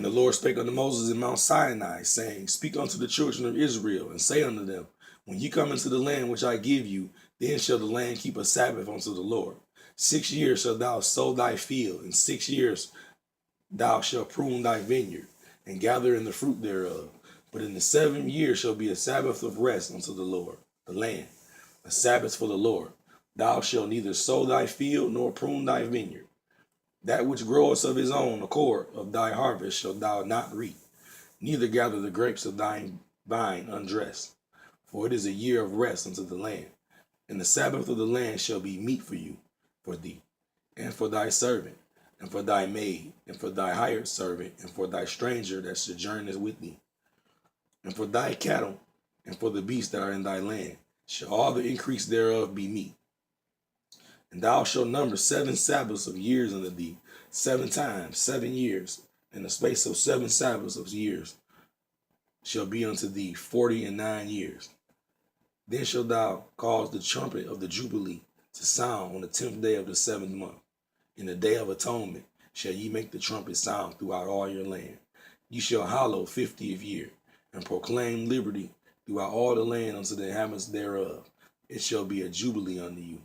And the Lord spake unto Moses in Mount Sinai, saying, Speak unto the children of Israel, and say unto them, When ye come into the land which I give you, then shall the land keep a Sabbath unto the Lord. 6 years shalt thou sow thy field, and 6 years thou shalt prune thy vineyard, and gather in the fruit thereof. But in the 7th year shall be a Sabbath of rest unto the Lord, the land, a Sabbath for the Lord. Thou shalt neither sow thy field, nor prune thy vineyard. That which groweth of his own accord of thy harvest shalt thou not reap, neither gather the grapes of thine vine undressed. For it is a year of rest unto the land. And the Sabbath of the land shall be meat for you, for thee, and for thy servant, and for thy maid, and for thy hired servant, and for thy stranger that sojourneth with thee, and for thy cattle, and for the beasts that are in thy land, shall all the increase thereof be meat. And thou shalt number 7 Sabbaths of years unto thee, 7 times 7 years, and the space of 7 Sabbaths of years shall be unto thee 49 years. Then shalt thou cause the trumpet of the jubilee to sound on the 10th day of the 7th month. In the day of atonement shall ye make the trumpet sound throughout all your land. Ye shall hallow 50th year, and proclaim liberty throughout all the land unto the inhabitants thereof. It shall be a jubilee unto you.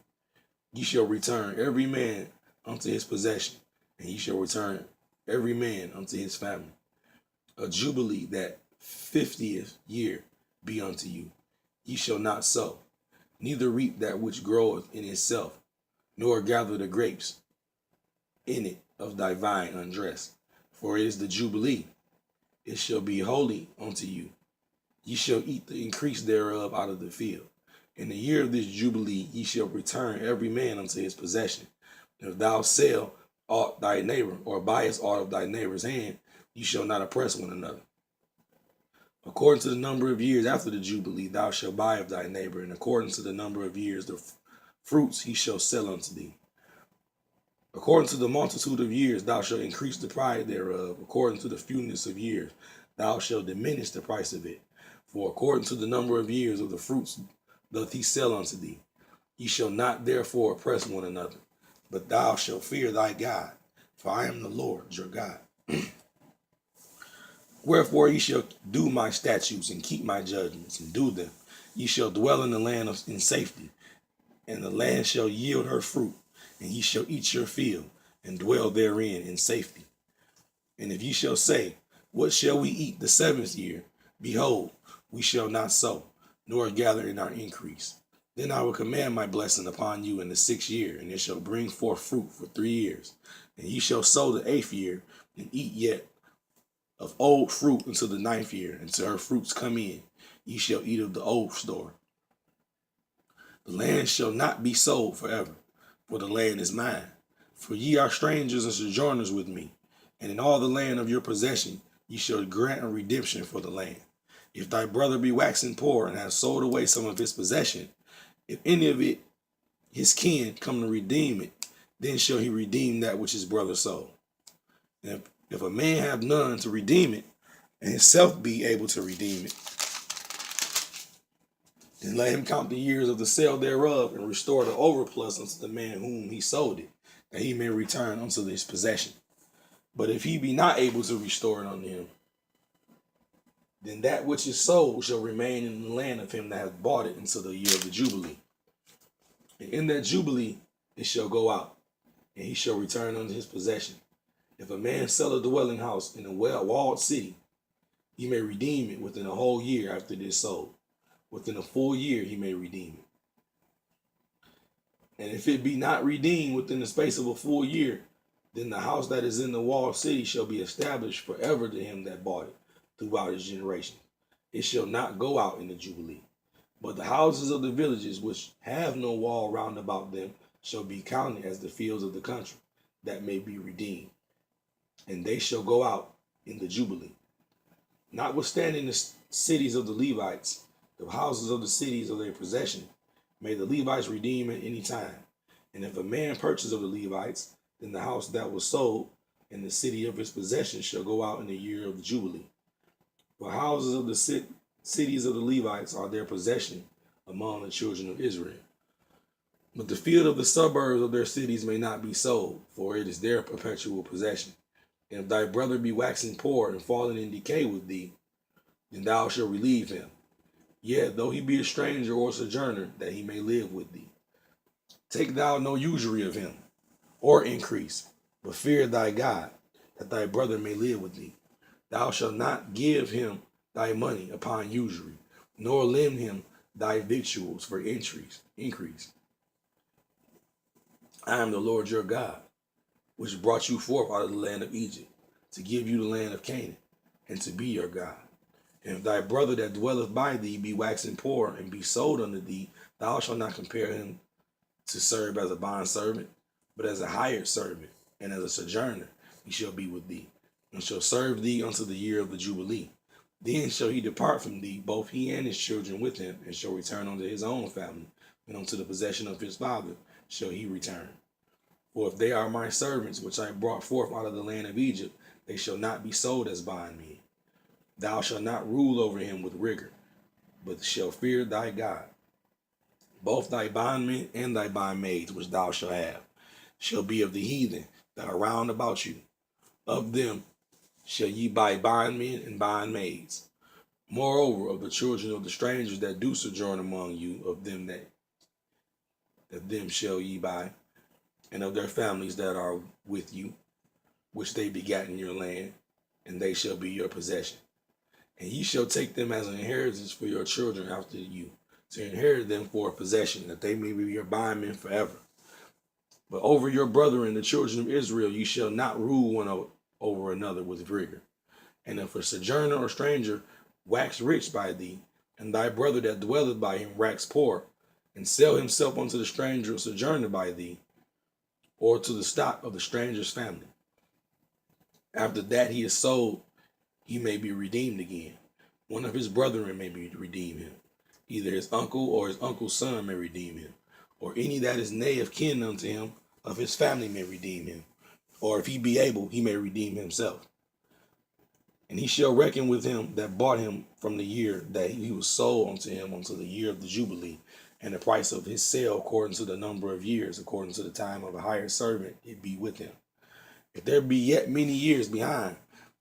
Ye shall return every man unto his possession, and ye shall return every man unto his family. A jubilee that 50th year be unto you. Ye shall not sow, neither reap that which groweth in itself, nor gather the grapes in it of thy vine undressed. For it is the jubilee. It shall be holy unto you. Ye shall eat the increase thereof out of the field. In the year of this jubilee ye shall return every man unto his possession. And if thou sell aught thy neighbor, or buyest aught of thy neighbor's hand, ye shall not oppress one another. According to the number of years after the jubilee thou shalt buy of thy neighbor, and according to the number of years the fruits he shall sell unto thee. According to the multitude of years thou shalt increase the price thereof. According to the fewness of years thou shalt diminish the price of it. For according to the number of years of the fruits doth he sell unto thee. Ye shall not therefore oppress one another, but thou shalt fear thy God, for I am the Lord your God. Wherefore ye shall do my statutes, and keep my judgments, and do them. Ye shall dwell in the land in safety, and the land shall yield her fruit, and ye shall eat your field, and dwell therein in safety. And if ye shall say, What shall we eat the 7th year? Behold, we shall not sow, nor gather in our increase. Then I will command my blessing upon you in the 6th year, and it shall bring forth fruit for 3 years. And ye shall sow the 8th year, and eat yet of old fruit until the 9th year, until her fruits come in. Ye shall eat of the old store. The land shall not be sold forever, for the land is mine. For ye are strangers and sojourners with me, and in all the land of your possession ye shall grant a redemption for the land. If thy brother be waxing poor, and hath sold away some of his possession, if any of it his kin come to redeem it, then shall he redeem that which his brother sold. And if a man have none to redeem it, and himself be able to redeem it, then let him count the years of the sale thereof, and restore the overplus unto the man whom he sold it, that he may return unto his possession. But if he be not able to restore it unto him, then that which is sold shall remain in the land of him that hath bought it until the year of the jubilee. And in that jubilee it shall go out, and he shall return unto his possession. If a man sell a dwelling house in a walled city, he may redeem it within a whole year after it is sold. Within a full year he may redeem it. And if it be not redeemed within the space of a full year, then the house that is in the walled city shall be established forever to him that bought it throughout his generation. It shall not go out in the jubilee. But the houses of the villages which have no wall round about them shall be counted as the fields of the country, that may be redeemed. And they shall go out in the jubilee. Notwithstanding the cities of the Levites, the houses of the cities of their possession, may the Levites redeem at any time. And if a man purchase of the Levites, then the house that was sold in the city of his possession shall go out in the year of the jubilee. For houses of the cities of the Levites are their possession among the children of Israel. But the field of the suburbs of their cities may not be sold, for it is their perpetual possession. And if thy brother be waxing poor and falling in decay with thee, then thou shalt relieve him. Yet, though he be a stranger or sojourner, that he may live with thee. Take thou no usury of him, or increase, but fear thy God, that thy brother may live with thee. Thou shalt not give him thy money upon usury, nor lend him thy victuals for increase. I am the Lord your God, which brought you forth out of the land of Egypt, to give you the land of Canaan, and to be your God. And if thy brother that dwelleth by thee be waxing poor, and be sold unto thee, thou shalt not compel him to serve as a bondservant, but as a hired servant, and as a sojourner he shall be with thee, and shall serve thee unto the year of the jubilee. Then shall he depart from thee, both he and his children with him, and shall return unto his own family, and unto the possession of his father shall he return. For if they are my servants, which I brought forth out of the land of Egypt, they shall not be sold as bondmen. Thou shalt not rule over him with rigor, but shalt fear thy God. Both thy bondmen and thy bondmaids, which thou shalt have, shall be of the heathen that are round about you. Of them shall ye buy bondmen and bondmaids. Moreover, of the children of the strangers that do sojourn among you, of them shall ye buy, and of their families that are with you, which they begat in your land, and they shall be your possession. And ye shall take them as an inheritance for your children after you, to inherit them for a possession, that they may be your bondmen forever. But over your brethren, the children of Israel, ye shall not rule one over another with rigor. And if a sojourner or stranger wax rich by thee, and thy brother that dwelleth by him wax poor, and sell himself unto the stranger or sojourner by thee, or to the stock of the stranger's family, after that he is sold, he may be redeemed again. One of his brethren may be redeem him. Either his uncle or his uncle's son may redeem him, or any that is nigh of kin unto him of his family may redeem him, or if he be able, he may redeem himself. And he shall reckon with him that bought him from the year that he was sold unto him unto the year of the jubilee, and the price of his sale according to the number of years, according to the time of a hired servant, it be with him. If there be yet many years behind,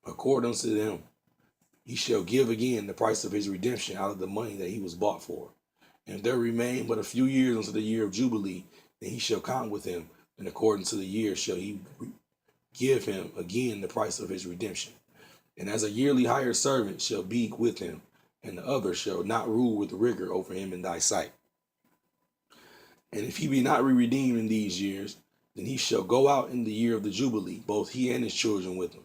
according to them, he shall give again the price of his redemption out of the money that he was bought for. And if there remain but a few years unto the year of jubilee, then he shall count with him, and according to the year shall he give him again the price of his redemption. And as a yearly hired servant shall be with him, and the other shall not rule with rigor over him in thy sight. And if he be not redeemed in these years, then he shall go out in the year of the jubilee, both he and his children with him.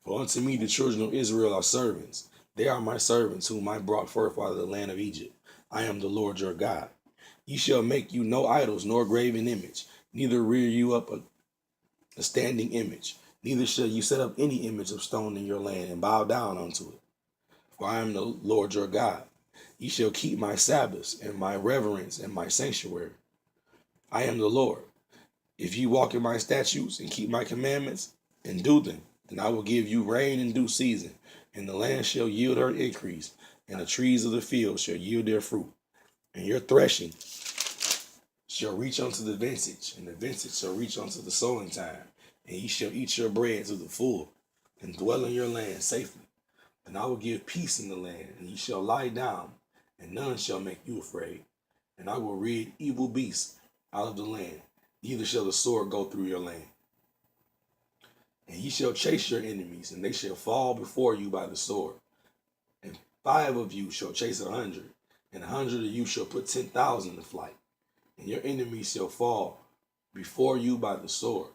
For unto me the children of Israel are servants. They are my servants, whom I brought forth out of the land of Egypt. I am the Lord your God. Ye shall make you no idols, nor graven image, neither rear you up a standing image, neither shall you set up any image of stone in your land and bow down unto it. For I am the Lord your God. Ye shall keep my Sabbaths and my reverence and my sanctuary. I am the Lord. If ye walk in my statutes and keep my commandments and do them, then I will give you rain in due season, and the land shall yield her increase, and the trees of the field shall yield their fruit. And your threshing shall reach unto the vintage, and the vintage shall reach unto the sowing time, and ye shall eat your bread to the full, and dwell in your land safely. And I will give peace in the land, and ye shall lie down, and none shall make you afraid. And I will rid evil beasts out of the land, neither shall the sword go through your land. And ye shall chase your enemies, and they shall fall before you by the sword. And 5 of you shall chase 100, and 100 of you shall put 10,000 to flight. And your enemies shall fall before you by the sword.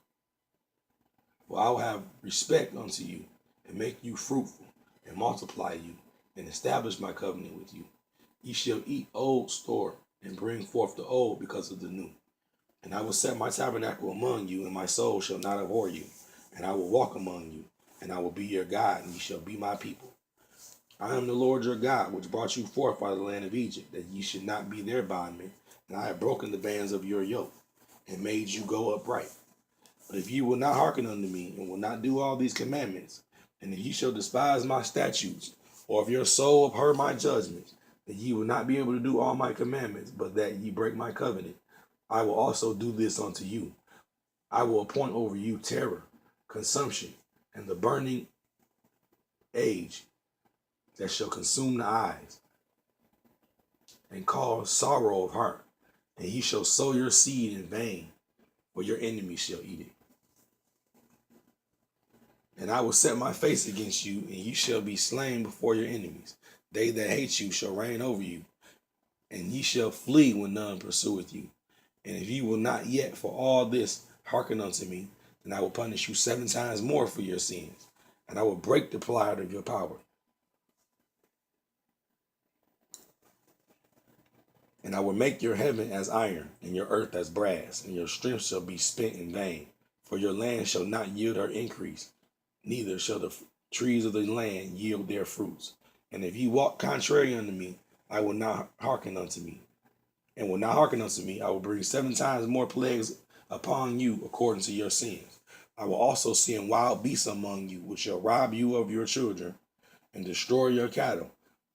For I will have respect unto you, and make you fruitful, and multiply you, and establish my covenant with you. Ye shall eat old store, and bring forth the old because of the new. And I will set my tabernacle among you, and my soul shall not abhor you. And I will walk among you, and I will be your God, and ye shall be my people. I am the Lord your God, which brought you forth out of the land of Egypt, that ye should not be their bondmen. And I have broken the bands of your yoke, and made you go upright. But if ye will not hearken unto me, and will not do all these commandments, and if ye shall despise my statutes, or if your soul abhor my judgments, that ye will not be able to do all my commandments, but that ye break my covenant, I will also do this unto you. I will appoint over you terror, consumption, and the burning age that shall consume the eyes and cause sorrow of heart. And ye shall sow your seed in vain, for your enemies shall eat it. And I will set my face against you, and you shall be slain before your enemies. They that hate you shall reign over you, and ye shall flee when none pursueth you. And if ye will not yet for all this hearken unto me, then I will punish you 7 times more for your sins, and I will break the pride of your power. And I will make your heaven as iron, and your earth as brass, and your strength shall be spent in vain. For your land shall not yield her increase, neither shall the trees of the land yield their fruits. And if ye walk contrary unto me, I will not hearken unto me. And will not hearken unto me, I will bring 7 times more plagues upon you according to your sins. I will also send wild beasts among you, which shall rob you of your children, and destroy your cattle,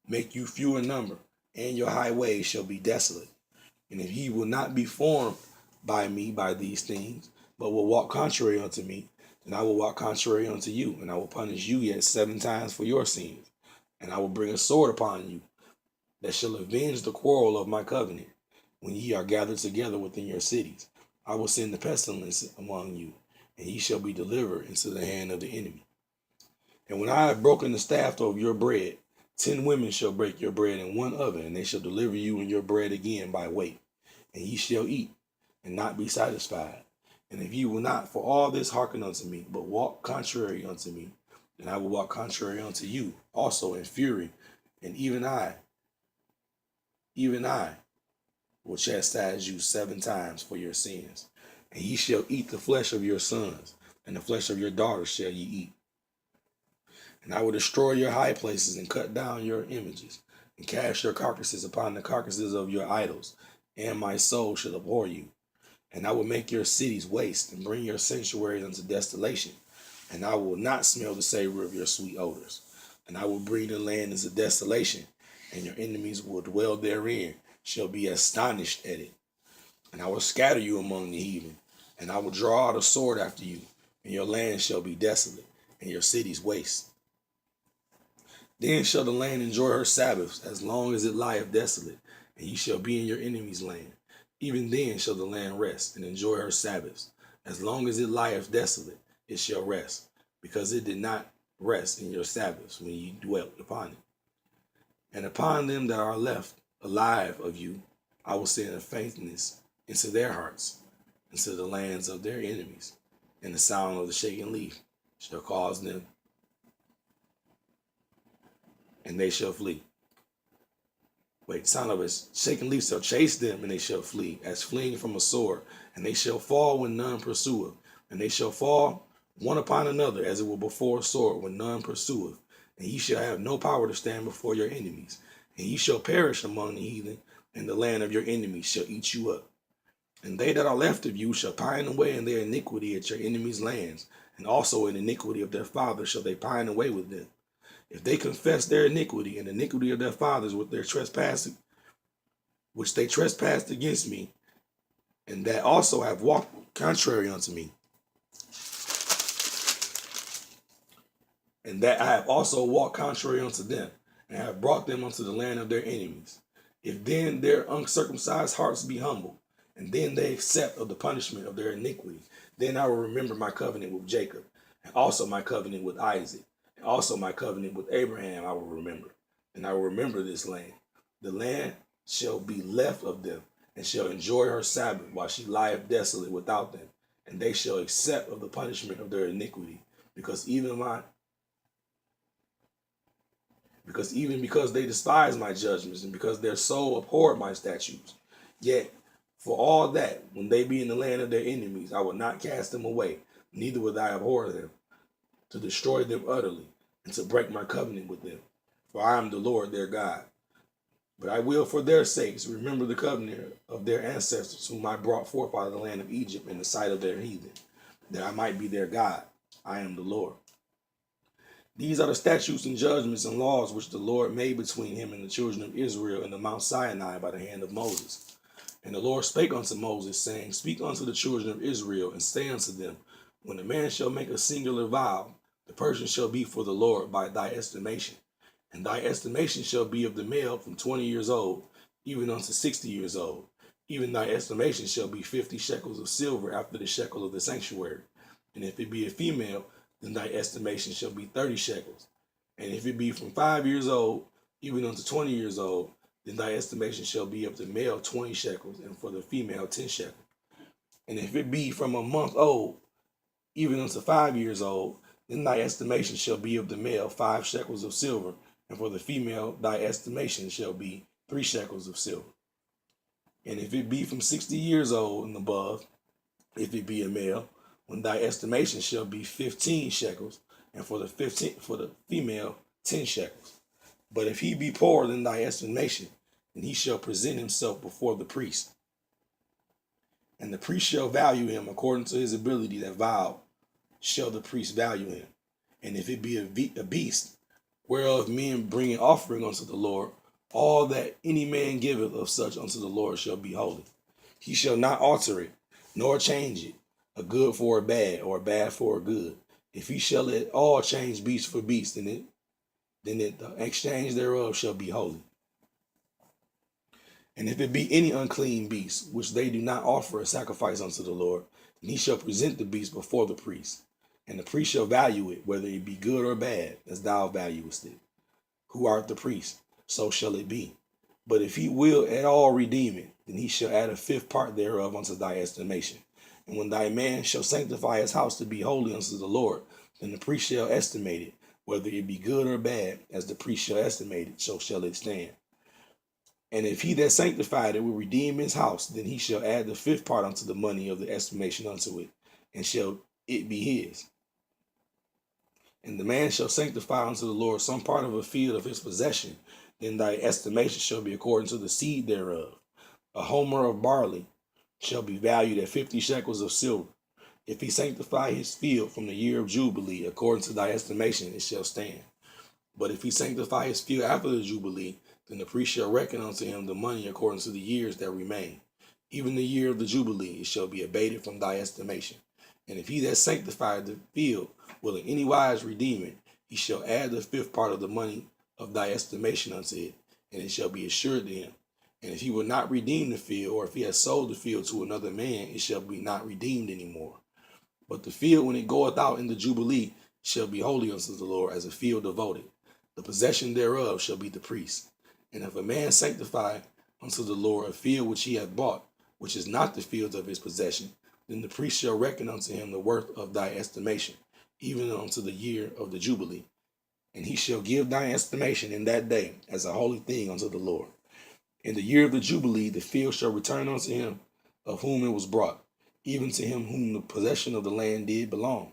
make you few in number, and your highways shall be desolate. And if ye will not be formed by me by these things, but will walk contrary unto me, then I will walk contrary unto you, and I will punish you yet 7 times for your sins. And I will bring a sword upon you that shall avenge the quarrel of my covenant, when ye are gathered together within your cities. I will send the pestilence among you, and ye shall be delivered into the hand of the enemy. And when I have broken the staff of your bread, 10 women shall break your bread in one oven, and they shall deliver you and your bread again by weight. And ye shall eat, and not be satisfied. And if ye will not for all this hearken unto me, but walk contrary unto me, then I will walk contrary unto you also in fury, and even I will chastise you 7 times for your sins. And ye shall eat the flesh of your sons, and the flesh of your daughters shall ye eat. And I will destroy your high places, and cut down your images, and cast your carcasses upon the carcasses of your idols, and my soul shall abhor you. And I will make your cities waste, and bring your sanctuaries unto desolation. And I will not smell the savor of your sweet odors. And I will bring the land into desolation, and your enemies will dwell therein, shall be astonished at it. And I will scatter you among the heathen, and I will draw out a sword after you, and your land shall be desolate, and your cities waste. Then shall the land enjoy her Sabbaths, as long as it lieth desolate, and ye shall be in your enemy's land. Even then shall the land rest, and enjoy her Sabbaths. As long as it lieth desolate, it shall rest, because it did not rest in your Sabbaths when ye dwelt upon it. And upon them that are left alive of you, I will send a faintness into their hearts, into the lands of their enemies, and the sound of the shaking leaf shall cause them, and they shall flee. The sound of a shaking leaf shall chase them, and they shall flee, as fleeing from a sword, and they shall fall when none pursueth, and they shall fall one upon another, as it were before a sword when none pursueth. And ye shall have no power to stand before your enemies, and ye shall perish among the heathen, and the land of your enemies shall eat you up. And they that are left of you shall pine away in their iniquity at your enemies' lands, and also in iniquity of their fathers shall they pine away with them. If they confess their iniquity and the iniquity of their fathers with their trespassing, which they trespassed against me, and that also have walked contrary unto me, and that I have also walked contrary unto them, and have brought them unto the land of their enemies. If then their uncircumcised hearts be humble, and then they accept of the punishment of their iniquity, then I will remember my covenant with Jacob, and also my covenant with Isaac, and also my covenant with Abraham I will remember, and I will remember this land. The land shall be left of them, and shall enjoy her Sabbath while she lieth desolate without them, and they shall accept of the punishment of their iniquity, because they despise my judgments, and because their soul abhorred my statutes. Yet for all that, when they be in the land of their enemies, I will not cast them away, neither will I abhor them, to destroy them utterly, and to break my covenant with them. For I am the Lord their God. But I will for their sakes remember the covenant of their ancestors, whom I brought forth out of the land of Egypt in the sight of their heathen, that I might be their God. I am the Lord. These are the statutes and judgments and laws which the Lord made between him and the children of Israel in the Mount Sinai by the hand of Moses. And the Lord spake unto Moses, saying, Speak unto the children of Israel, and say unto them, When a man shall make a singular vow, The person shall be for the Lord by thy estimation. And thy estimation shall be of the male from 20 years old, even unto 60 years old. Even thy estimation shall be 50 shekels of silver after the shekel of the sanctuary. And if it be a female, then thy estimation shall be 30 shekels. And if it be from 5 years old, even unto 20 years old, then thy estimation shall be of the male 20 shekels, and for the female 10 shekels. And if it be from a month old, even unto 5 years old, then thy estimation shall be of the male 5 shekels of silver, and for the female thy estimation shall be 3 shekels of silver. And if it be from 60 years old and above, if it be a male, when thy estimation shall be 15 shekels, and for the female 10 shekels. But if he be poorer than thy estimation, then he shall present himself before the priest. And the priest shall value him according to his ability that vowed shall the priest value him. And if it be a beast, whereof men bring an offering unto the Lord, all that any man giveth of such unto the Lord shall be holy. He shall not alter it, nor change it, a good for a bad, or a bad for a good. If he shall at all change beast for beast, then the exchange thereof shall be holy. And if it be any unclean beast, which they do not offer a sacrifice unto the Lord, then he shall present the beast before the priest. And the priest shall value it, whether it be good or bad, as thou valuest it. Who art the priest, so shall it be. But if he will at all redeem it, then he shall add a fifth part thereof unto thy estimation. And when thy man shall sanctify his house to be holy unto the Lord, then the priest shall estimate it, whether it be good or bad, as the priest shall estimate it, so shall it stand. And if he that sanctified it will redeem his house, then he shall add the fifth part unto the money of the estimation unto it, and shall it be his. And the man shall sanctify unto the Lord some part of a field of his possession, then thy estimation shall be according to the seed thereof. A homer of barley shall be valued at 50 shekels of silver. If he sanctify his field from the year of jubilee, according to thy estimation, it shall stand. But if he sanctify his field after the jubilee, then the priest shall reckon unto him the money according to the years that remain. Even the year of the jubilee, it shall be abated from thy estimation. And if he that sanctified the field will in any wise redeem it, he shall add the fifth part of the money of thy estimation unto it, and it shall be assured to him. And if he will not redeem the field, or if he has sold the field to another man, it shall be not redeemed any more. But the field, when it goeth out in the jubilee, shall be holy unto the Lord, as a field devoted. The possession thereof shall be the priest. And if a man sanctify unto the Lord a field which he hath bought, which is not the field of his possession, then the priest shall reckon unto him the worth of thy estimation, even unto the year of the jubilee. And he shall give thy estimation in that day as a holy thing unto the Lord. In the year of the jubilee, the field shall return unto him of whom it was brought, even to him whom the possession of the land did belong.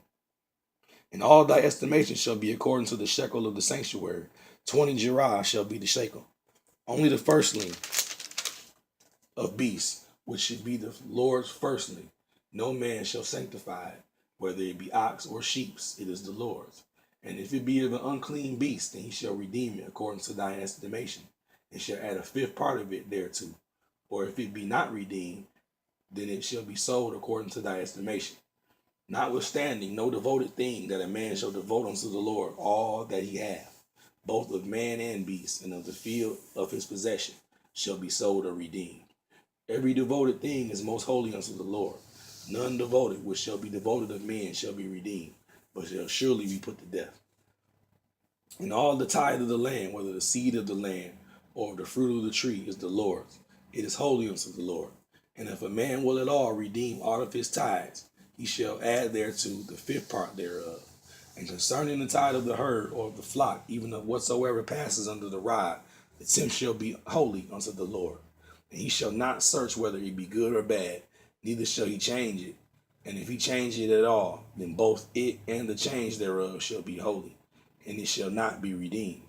And all thy estimation shall be according to the shekel of the sanctuary. 20 gerah shall be the shekel. Only the firstling of beasts, which should be the Lord's firstling, no man shall sanctify it, whether it be ox or sheep, it is the Lord's. And if it be of an unclean beast, then he shall redeem it according to thine estimation, and shall add a fifth part of it thereto. Or if it be not redeemed, then it shall be sold according to thy estimation. Notwithstanding, no devoted thing that a man shall devote unto the Lord all that he hath, both of man and beast, and of the field of his possession, shall be sold or redeemed. Every devoted thing is most holy unto the Lord. None devoted which shall be devoted of men shall be redeemed, but shall surely be put to death. And all the tithe of the land, whether the seed of the land or of the fruit of the tree, is the Lord's. It is holy unto the Lord. And if a man will at all redeem aught of his tithes, he shall add thereto the fifth part thereof. And concerning the tithe of the herd or of the flock, even of whatsoever passes under the rod, the tenth shall be holy unto the Lord. And he shall not search whether it be good or bad, neither shall he change it. And if he change it at all, then both it and the change thereof shall be holy, and it shall not be redeemed.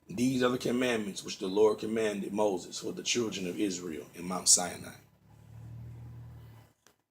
These are the commandments which the Lord commanded Moses for the children of Israel in Mount Sinai.